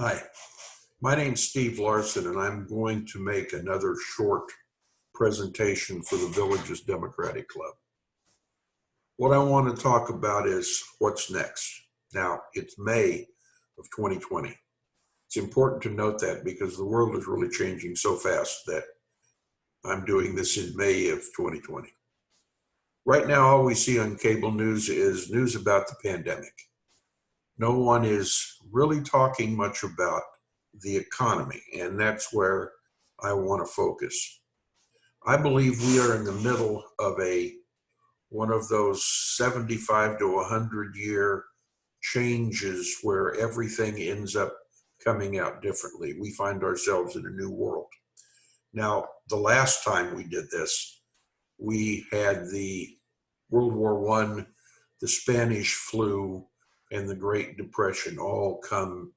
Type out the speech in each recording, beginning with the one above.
Hi, my name's Steve Larson, and I'm going to make another short presentation for the Villages Democratic Club. What I want to talk about is what's next. Now, it's May of 2020. It's important to note that because the world is really changing so fast that I'm doing this in May of 2020. Right now, all we see on cable news is news about the pandemic. No one is really talking much about the economy, and that's where I want to focus. I believe we are in the middle of one of those 75 to 100-year changes where everything ends up coming out differently. We find ourselves in a new world. Now, the last time we did this, we had the World War I, the Spanish flu, and the Great Depression all come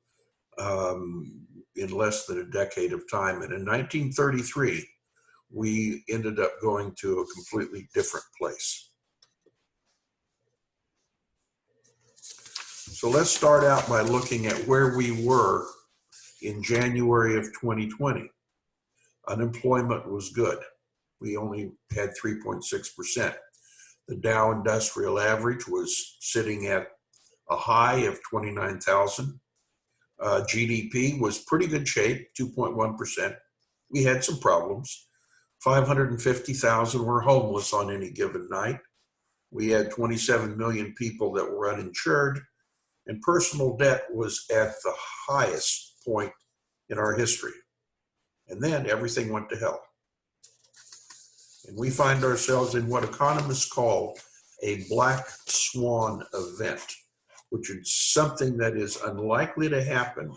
in less than a decade of time. And in 1933, we ended up going to a completely different place. So let's start out by looking at where we were in January of 2020. Unemployment was good. We only had 3.6%. The Dow Industrial Average was sitting at a high of 29,000. GDP was pretty good shape, 2.1%. We had some problems. 550,000 were homeless on any given night. We had 27 million people that were uninsured, and personal debt was at the highest point in our history. And then everything went to hell. And we find ourselves in what economists call a black swan event, which is something that is unlikely to happen,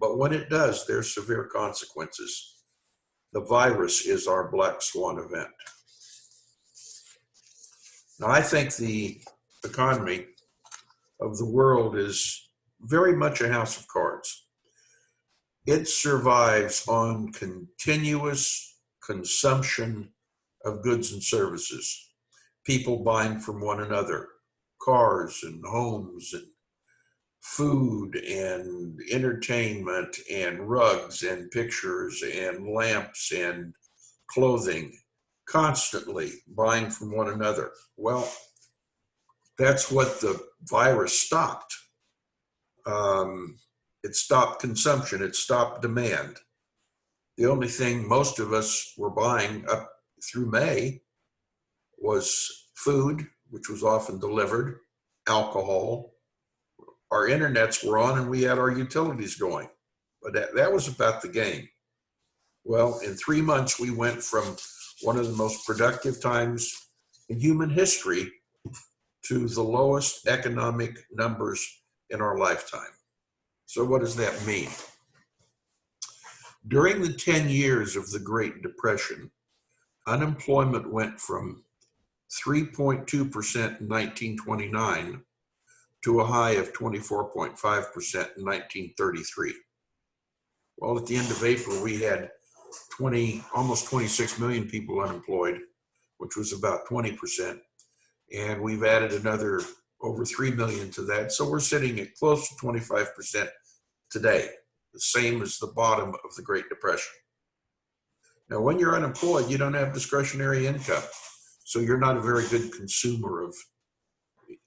but when it does, there's severe consequences. The virus is our black swan event. Now, I think the economy of the world is very much a house of cards. It survives on continuous consumption of goods and services, people buying from one another, cars and homes and food and entertainment and rugs and pictures and lamps and clothing, constantly buying from one another. Well, that's what the virus stopped. It stopped consumption, it stopped demand. The only thing most of us were buying up through May was food, which was often delivered, alcohol. Our internets were on and we had our utilities going, but that was about the game. Well, in 3 months, we went from one of the most productive times in human history to the lowest economic numbers in our lifetime. So what does that mean? During the 10 years of the Great Depression, unemployment went from 3.2% in 1929 to a high of 24.5% in 1933. Well, at the end of April, we had almost 26 million people unemployed, which was about 20%. And we've added another over 3 million to that. So we're sitting at close to 25% today, the same as the bottom of the Great Depression. Now, when you're unemployed, you don't have discretionary income. So you're not a very good consumer of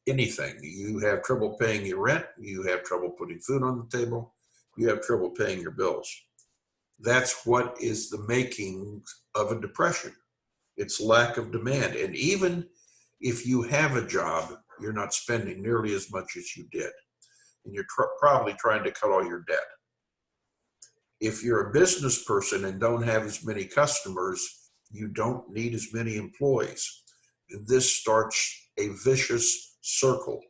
anything. You have trouble paying your rent. You have trouble putting food on the table. You have trouble paying your bills. That's what is the making of a depression. It's lack of demand. And even if you have a job, you're not spending nearly as much as you did. And you're probably trying to cut all your debt. If you're a business person and don't have as many customers, you don't need as many employees. And this starts a vicious circle.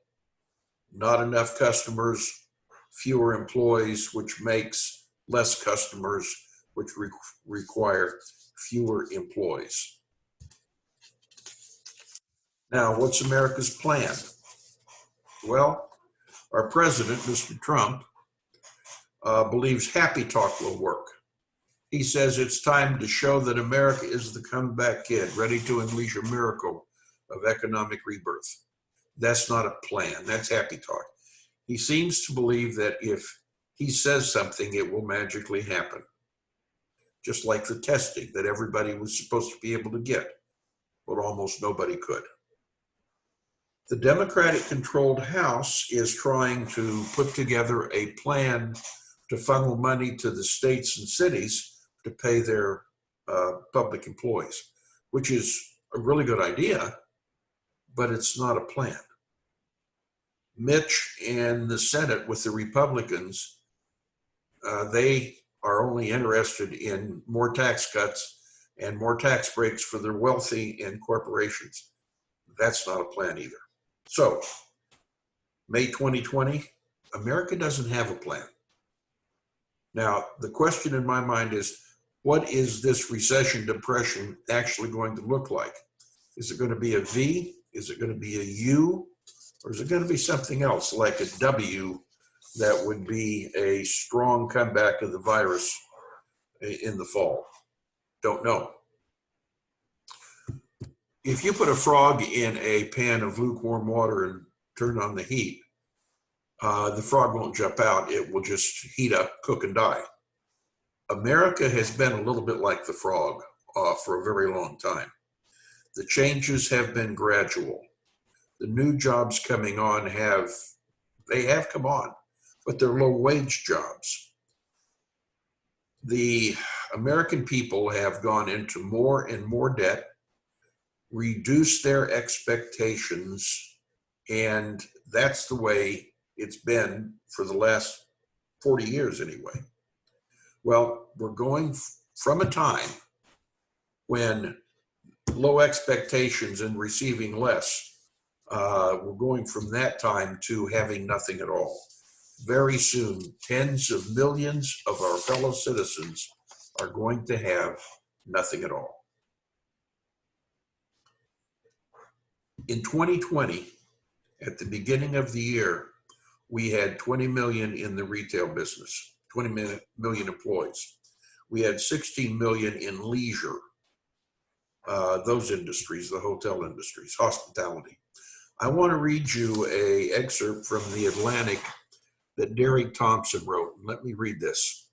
Not enough customers, fewer employees, which makes less customers, which require fewer employees. Now, what's America's plan? Well, our president, Mr. Trump, believes happy talk will work. He says it's time to show that America is the comeback kid, ready to unleash a miracle of economic rebirth. That's not a plan. That's happy talk. He seems to believe that if he says something, it will magically happen. Just like the testing that everybody was supposed to be able to get, but almost nobody could. The Democratic-controlled House is trying to put together a plan to funnel money to the states and cities to pay their public employees, which is a really good idea, but it's not a plan. Mitch and the Senate with the Republicans, they are only interested in more tax cuts and more tax breaks for the wealthy and corporations. That's not a plan either. So, May 2020, America doesn't have a plan. Now, the question in my mind is, what is this recession depression actually going to look like? Is it going to be a V? Is it going to be a U? Or is it going to be something else like a W that would be a strong comeback of the virus in the fall? Don't know. If you put a frog in a pan of lukewarm water and turn on the heat, the frog won't jump out. It will just heat up, cook, and die. America has been a little bit like the frog for a very long time. The changes have been gradual. The new jobs coming on have come on, but they're low-wage jobs. The American people have gone into more and more debt, reduced their expectations, and that's the way it's been for the last 40 years anyway. Well, we're going from a time when low expectations and receiving less, we're going from that time to having nothing at all. Very soon, tens of millions of our fellow citizens are going to have nothing at all. In 2020, at the beginning of the year, we had 20 million in the retail business, 20 million employees. We had 16 million in leisure, those industries, the hotel industries, hospitality. I want to read you an excerpt from The Atlantic that Derek Thompson wrote. Let me read this.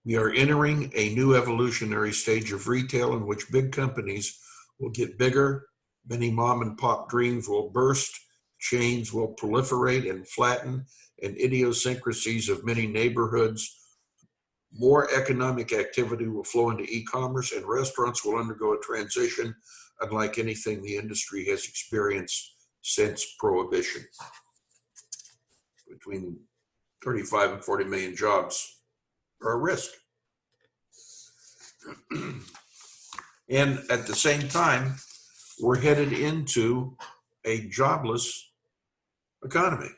We are entering a new evolutionary stage of retail in which big companies will get bigger, many mom and pop dreams will burst, chains will proliferate and flatten, and idiosyncrasies of many neighborhoods. More economic activity will flow into e-commerce, and restaurants will undergo a transition unlike anything the industry has experienced since Prohibition. Between 35 and 40 million jobs are at risk. And at the same time, we're headed into a jobless economy.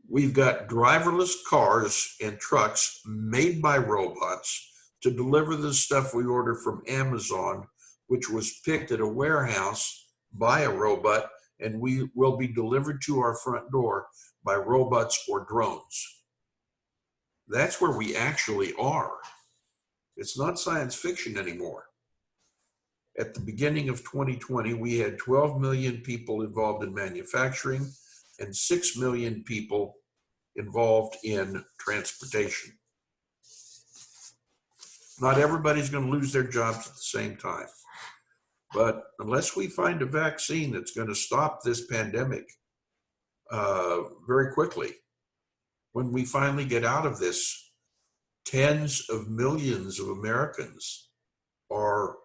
We've got driverless cars and trucks made by robots to deliver the stuff we order from Amazon, which was picked at a warehouse by a robot, and we will be delivered to our front door by robots or drones. That's where we actually are. It's not science fiction anymore. At the beginning of 2020, we had 12 million people involved in manufacturing and 6 million people involved in transportation. Not everybody's going to lose their jobs at the same time. But unless we find a vaccine that's going to stop this pandemic very quickly, when we finally get out of this, tens of millions of Americans are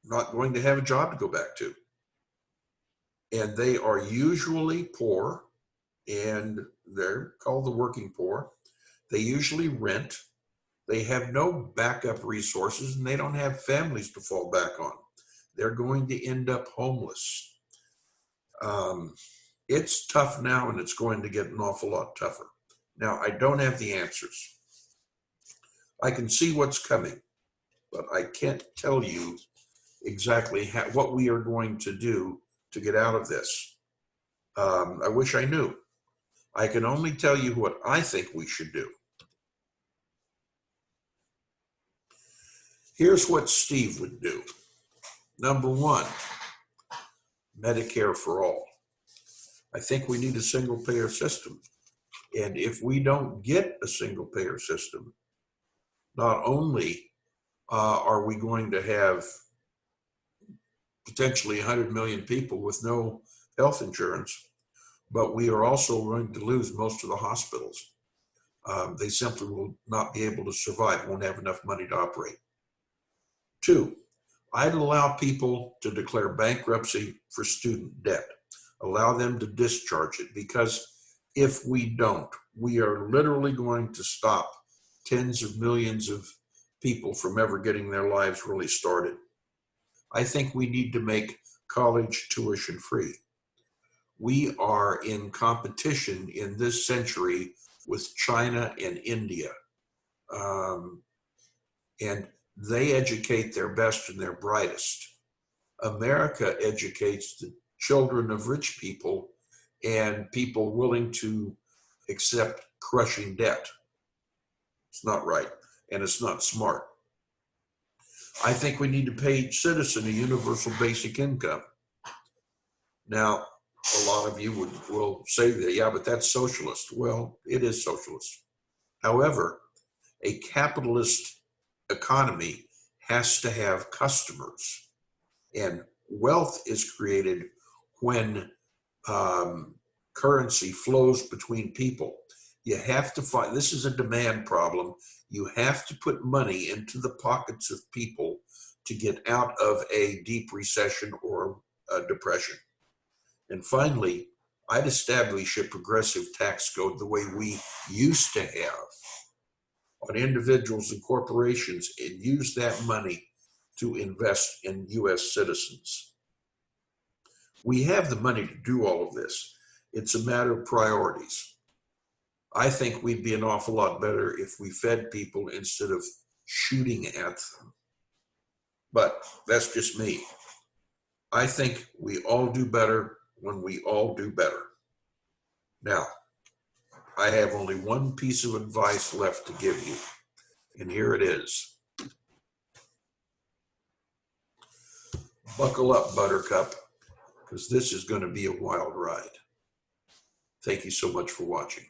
not going to have a job to go back to. And they are usually poor, and they're called the working poor. They usually rent. They have no backup resources, and they don't have families to fall back on. They're going to end up homeless. It's tough now, and it's going to get an awful lot tougher. Now, I don't have the answers. I can see what's coming, but I can't tell you exactly what we are going to do to get out of this. I wish I knew. I can only tell you what I think we should do. Here's what Steve would do. Number one, Medicare for all. I think we need a single payer system. And if we don't get a single payer system, not only are we going to have potentially 100 million people with no health insurance, but we are also going to lose most of the hospitals. They simply will not be able to survive, won't have enough money to operate. Two, I'd allow people to declare bankruptcy for student debt, allow them to discharge it, because if we don't, we are literally going to stop tens of millions of people from ever getting their lives really started. I think we need to make college tuition free. We are in competition in this century with China and India. Um, and they educate their best and their brightest. America educates the children of rich people and people willing to accept crushing debt. It's not right, and it's not smart. I think we need to pay each citizen a universal basic income. Now, a lot of you will say that, yeah, but that's socialist. Well, it is socialist. However, a capitalist economy has to have customers, and wealth is created when currency flows between people. You have to find, this is a demand problem. You have to put money into the pockets of people to get out of a deep recession or a depression. And finally, I'd establish a progressive tax code the way we used to have on individuals and corporations, and use that money to invest in US citizens. We have the money to do all of this. It's a matter of priorities. I think we'd be an awful lot better if we fed people instead of shooting at them. But that's just me. I think we all do better when we all do better. Now, I have only one piece of advice left to give you, and here it is. Buckle up, Buttercup, because this is going to be a wild ride. Thank you so much for watching.